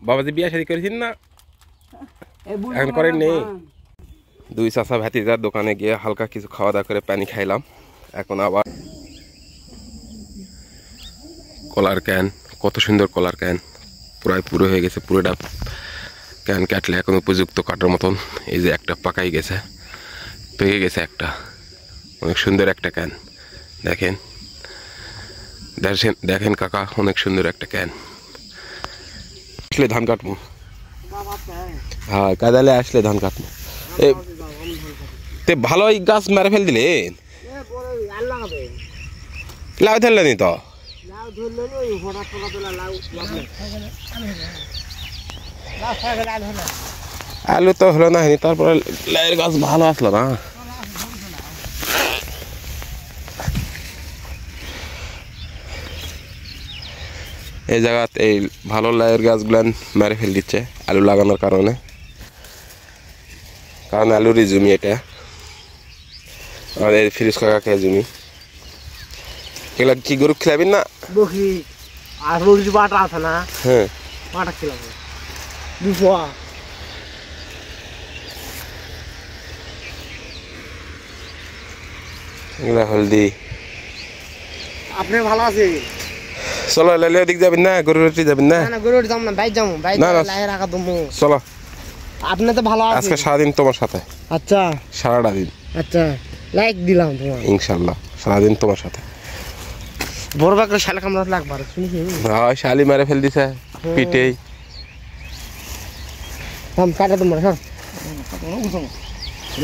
বাবাজি বিয়া শাদী করেছেন না? এখন করেন নেই? দুই চাচা ভাতিজার দোকানে গিয়ে হালকা কিছু খাওয়া দাওয়া করে পানি খাইলাম। এখন আবার কলার ক্যান, কত সুন্দর কলার ক্যান, প্রায় পুরো হয়ে গেছে। পুরোটা ক্যান কাটলে এখন উপযুক্ত কাটার মতন। এই যে একটা পাকাই গেছে, পেকে গেছে একটা, অনেক সুন্দর একটা ক্যান। দেখেন দেখেন দেখেন কাকা, অনেক সুন্দর একটা ক্যান। আসলে ধান কাটবো, হ্যাঁ কাদালে আসলে ধান কাটবো। তে ভালোই গাছ মেরে ফেল দিলেন, লাউ ধরলেনি তো? আলু তো হলো না, তারপরে লাউয়ের গাছ ভালো আসলো না। এই জায়গাত এই ভালো লাউয়ের গাছগুলান মেরে ফেল দিচ্ছে আলু লাগানোর কারণে, কারণ আলুরই জমি এটা, আমাদের ফিরোজ কাকাকে জমি। এগুলা কি গরু খেলাবেন না? বকরি আর বকরি বাটা আছে না? হ্যাঁ বাটা খেলাবো দুপা। এগুলা হলদি। আপনি ভালো আছে? চলো লাইলে দিক যাবেন না, গরু রুটি যাবেন না? না গরু যাম না, বাইক যাবো, বাইক লাইয়ে রাখা দমু। চলো, আপনি তো ভালো আছেন। আজকে সারাদিন তোমার সাথে। আচ্ছা সারাটা দিন। আচ্ছা লাইক দিলাম তোমার, ইনশাল্লাহ সারাদিন তোমার সাথে। বড় বাকরে শালা কামড়াত লাগবার শুনছি। হ্যাঁ শালি মেরে ফেল দিছে পিটেই। হাম কাটা তোমার সর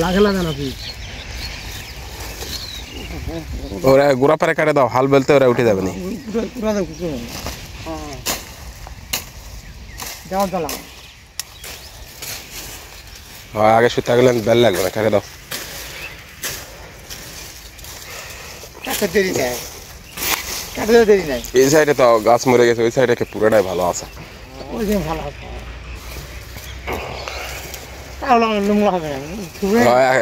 লাগে লাগা না তুই। ওরা গোড়া পারে কাটে দাও, হাল বেলতে ওরা উঠে যাবে না। যাও চলা হ্যাঁ আগে সুতা গেলেন বেল লাগবে না, কাটে দাও। কাটতে দেরি নাই, কাটতে দেরি নাই। এই সাইডে তো গাছ মরে গেছে, ওই সাইডে পুরোটাই ভালো আছে। ওই যে ভালো আছে তাহলে নোংরা হবে না।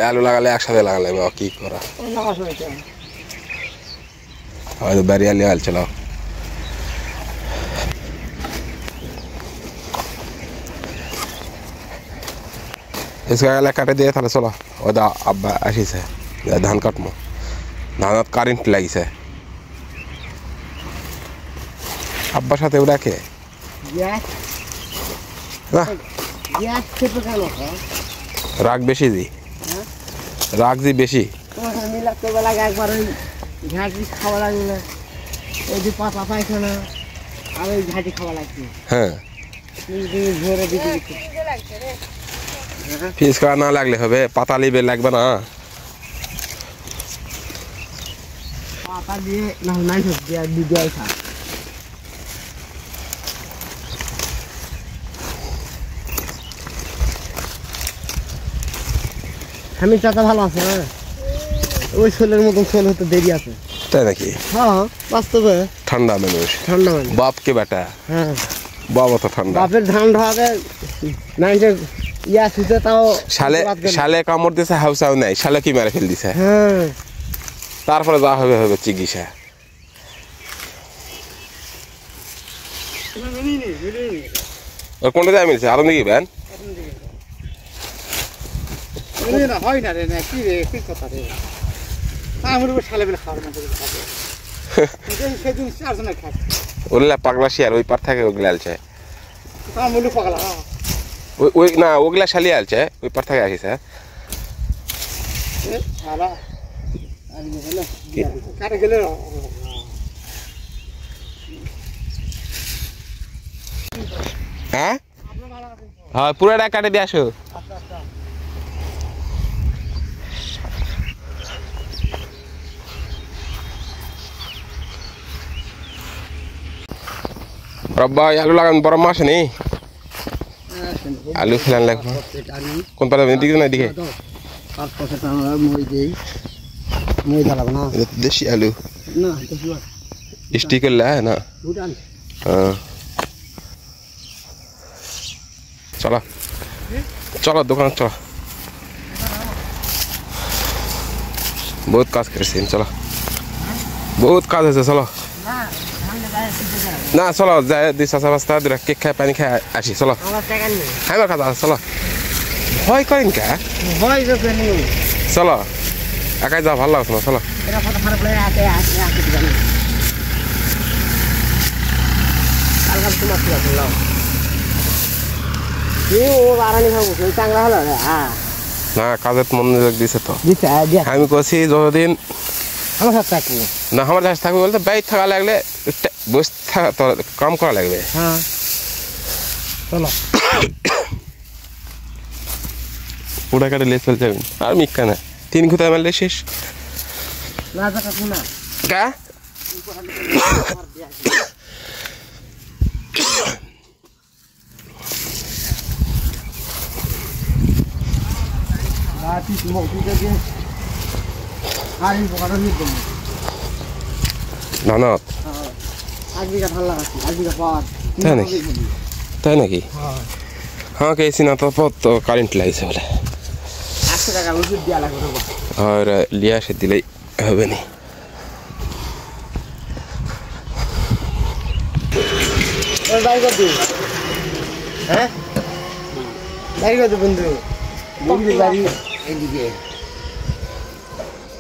আলু লাগালে একসাথে লাগালে কি করা, হয়তো বাড়ি আলি হাল চালাও। इसका गला काटे दिए था चलो ओदा अब्बा आशीसे धान काटमो धानत कारेंट লাগিছে আব্বার সাথে ওটা কে রাগ বেশি জি, রাগ জি বেশি। মিলাতে বেলা একবার ওই ঘাটি খাওয়া লাগবে, ওই যে পাতা পায়খানা আর ওই ঘাটি খাওয়া লাগবে। হ্যাঁ ভোরে দিতে ফিস করা না লাগলে হবে, পাতা লিবে লাগবে না। পাতা দিয়ে না নাই সবজি আর দিয়ে খা। আমি চাচা ভালো আছে না? ওই ছেলের মতন ছেলে হতে দেরি আছে। তাই নাকি? হ্যাঁ বাস্তবে ঠান্ডা মানুষ, ঠান্ডা মানুষ। বাপ কে বেটা? হ্যাঁ বাবা তো ঠান্ডা। বাপের ধান ঢাকে নাইনটে ইয়া শুতে তাও শালে শালে কামড় দিছে, হাউসাও নাই, শালে কি মেরে ফেল দিছে। হ্যাঁ তারপরে যা হবে হবে চিকিৎসা। কোনটা যায় মিলছে আরো নাকি ব্যান? হয় না রে, না কি রে, কি কথা রে, আমার শালে বেলা খাওয়ার না করে খাবে সেদিন চারজনে খাচ্ছে। ওগুলা পাগলা শিয়ার ওই পার থাকে, ওগুলা আলছে মুলু পাগলা। ওই ওই না ওগুলা শালি আলছে ওই পার থেকে আসিছে। হ্যাঁ হ্যাঁ পুরাটা কাটে দিয়ে আসো। রব্বা আলু লাগান বড় মাস নেই, আলু ফেলান লাগবে। কোন পারে দিকে না দিকে দেশি আলু স্টিক করলে না। হ্যাঁ চলো চলো দোকান চলো, বহুত কাজ করছেন, চলো বহুত কাজ আছে চলো। না চলো যাই 2-4 2 কেক খাই পানি খাই আসি চলো আমার টাকা নেই হ্যাঁ কথা চলো ভয় করেন কে হয় যখন নেই চলো একাই যাওয়া ভালো লাগছে না চলো এরা কত খারাপ লাগে আসে আসে আসে জানি কালকে তোমার কি বললো ও বারানি খাবো ওই চাংলা হলো হ্যাঁ না কাজের মনোযোগ দিছে তো দিতে আমি কইছি যতদিন আমার সাথে থাকবো না আমার কাছে থাকবে বলতে বাইক থাকা লাগলে বসে থাকা তো কাম করা লাগবে হ্যাঁ চলো পুরা কাটে লেস ফেলতে যাবেন আর মিক্কা না 3 খুঁতা মারলে শেষ না জায়গা না কা রাতি মুখ দিকে আরি বকাটা নিব ধানত আজকে ভালো লাগাছে আজকে পাওয়ার তাই নাকি হ্যাঁ কেছি না তো পর তো কারেন্ট লাগছে বলে 100 টাকা ওষুধ দেওয়া লাগবে আর লিয়া এসে দিলেই হবে না বাড়ি কত হ্যাঁ বাড়ি কত বন্ধু বন্ধু বাড়ি এদিকে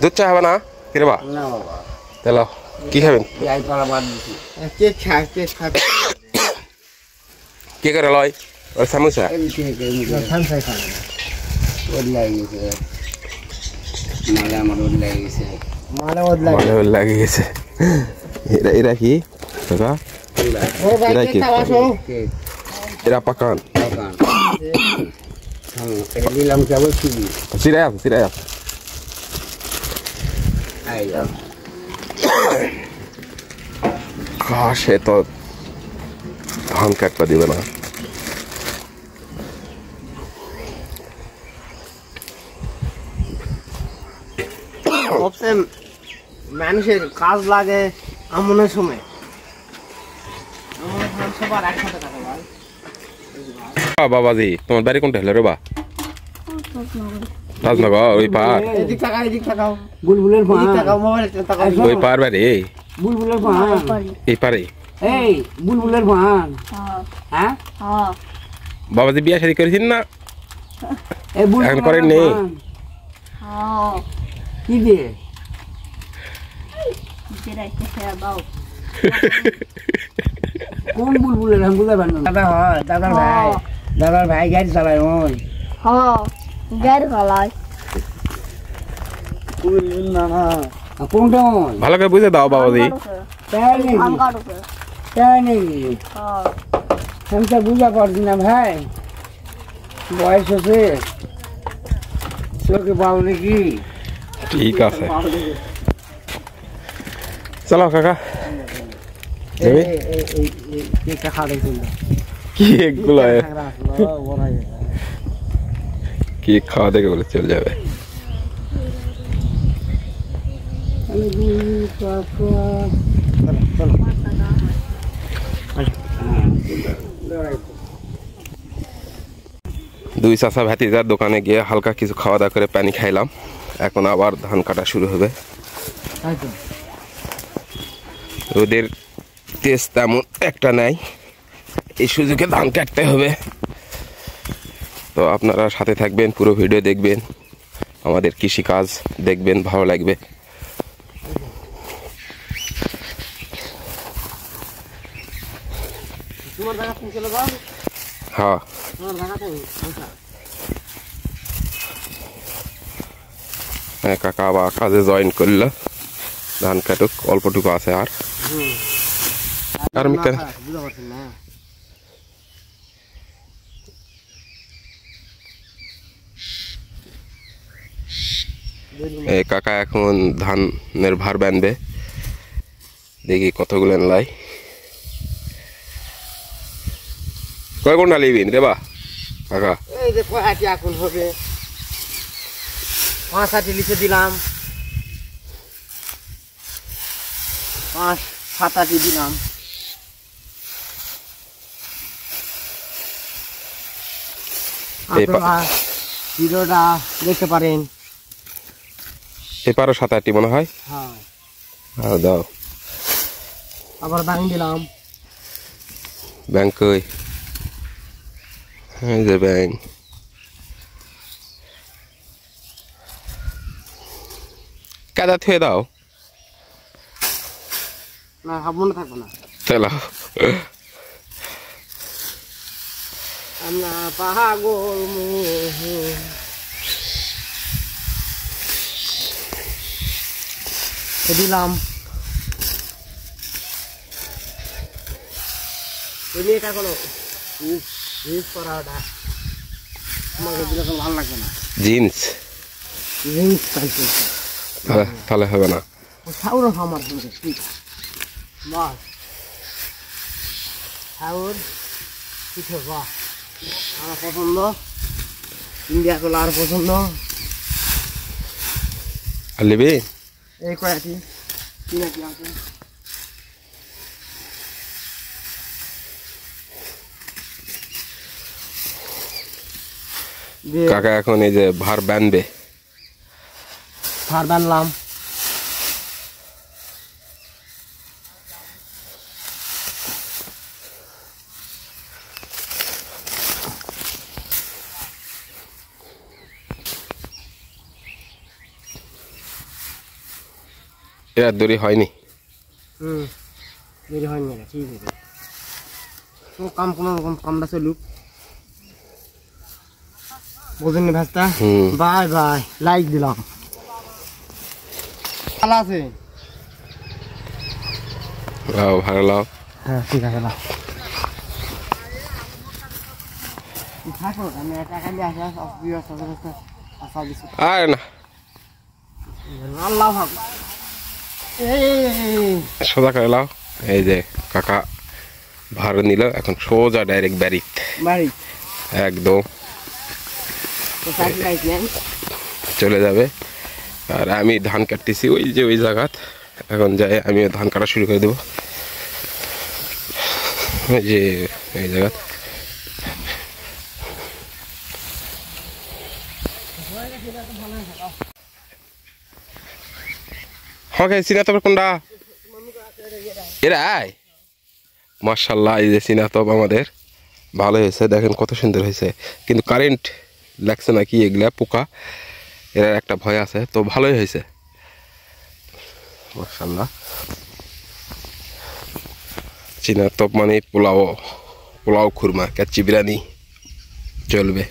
দুধ চা হবে না কিরে বা না বাবা তাহলে কি খাবেন যাই পালা বাদ দিছি কেক খাই কে করে লয় ওর সামোসা সামসাই খাই ওর লাগিয়েছে মালে আমার ওর লাগিয়েছে মালে ওর মনে লাগে গেছে এরা কি কাকা ও ভাই এরা কি কেক খাওয়াছো এরা পাকান হ্যাঁ এটা নিলাম কেবল ছিবি সিরাই আই সে তো ধান কাটতে দিবে না সবচেয়ে মানুষের কাজ লাগে আমনের সময় আমনের সময় সবার একসাথে কাটা ভাই বাবাজি তোমার বাড়ি কোনটা হলো রে বা রাজনগর ওই পার এদিক তাকাও বুলবুলের পা এদিক তাকাও মোবাইলে তাকাও ওই পার বাড়ি বুলবুলের পা এই পারে এই বুলবুলের পা হ্যাঁ বাবাজি বিয়া শাদী করেছেন না এই বুলবুল এখন করেন নি কি দিয়ে কোন বুলবুলের আমি বুঝতে পারলাম দাদা হয় দাদার ভাই গাড়ি চালায় ওই গাড়ি চালায় না কোনটা ভালো করে বুঝে দাও বাবাজি তাই নাকি আমি তো বুঝা পারছি না ভাই বয়স হচ্ছে চোখে পাও নাকি ঠিক আছে চলো কাকা যাবি কেকটা খাওয়া দেখছিল কি এগুলো কি খাওয়া দেখে বলে চলে যাবে দুই চাষা ভাতিজার দোকানে গিয়ে হালকা কিছু খাওয়া দাওয়া করে পানি খাইলাম এখন আবার ধান কাটা শুরু হবে ওদের তেজ তেমন একটা নাই এই সুযোগে ধান কাটতে হবে তো আপনারা সাথে থাকবেন পুরো ভিডিও দেখবেন আমাদের কৃষিকাজ দেখবেন ভালো লাগবে হ্যাঁ কাকা আবার কাজে জয়েন করলো ধান কাটুক অল্পটুকু আছে আর কাকা এখন ধানের ভার বানবে দেখি কতগুলো লাই কয় কোনটা লিবিন রে বা কাকা এই যে কয়টি এখন হবে 5-8 লিখে দিলাম 5-7 দিলাম ভিডিওটা দেখতে পারেন এপারও 7-8 মনে হয় হ্যাঁ দাও আবার দাঁড়িয়ে দিলাম ব্যাং কই এই যে ব্যাং কাদা থুয়ে দাও না মনে থাকবো না চলো আমরা পাগল দিলাম তুমি এটা করো ইউজ করা ওটা আমাকে দিলে তো ভালো লাগবে না জিন্স জিন্স পাইছে তাহলে হবে না ও সাউরও আমার সঙ্গে ঠিক বাহ সাউর পিঠে বাহ আমার পছন্দ ইন্ডিয়া কোলা আর পছন্দ আর নিবি এই কয়টি কি আছে কাকা এখন এই যে ভার বানবে ভার বানলাম এরা দড়ি হয়নি দেরি হয়নি ঠিক আছে তো কাম কোনো রকম কামটা চলুক বোঝেন না ভাস্তা বাই বাই লাইক দিলাম ভালো আছে ভালো লাও হ্যাঁ ঠিক আছে লাও থাকো আমি টাকা নিয়ে আসা আসা দিচ্ছি আর না আল্লাহ ভাগ সোজা করে লাও এই যে কাকা ভার নিল এখন সোজা ডাইরেক্ট বাড়িত বাড়ি একদম চলে যাবে আর আমি ধান কাটতেছি ওই যে ওই জায়গাত এখন যাই আমিও ধান কাটা শুরু করে দেবো ওই যে এই জায়গাত হ্যাঁ চিনা তবে কোনটা এরা মার্শাল্লাহ এই যে চিনা তব আমাদের ভালো হয়েছে দেখেন কত সুন্দর হয়েছে কিন্তু কারেন্ট লাগছে নাকি এগুলা পোকা এর একটা ভয় আছে তো ভালোই হয়েছে মাশাআল্লাহ চীনা তপ মানে পোলাও খুরমা কাচ্চি বিরিয়ানি চলবে।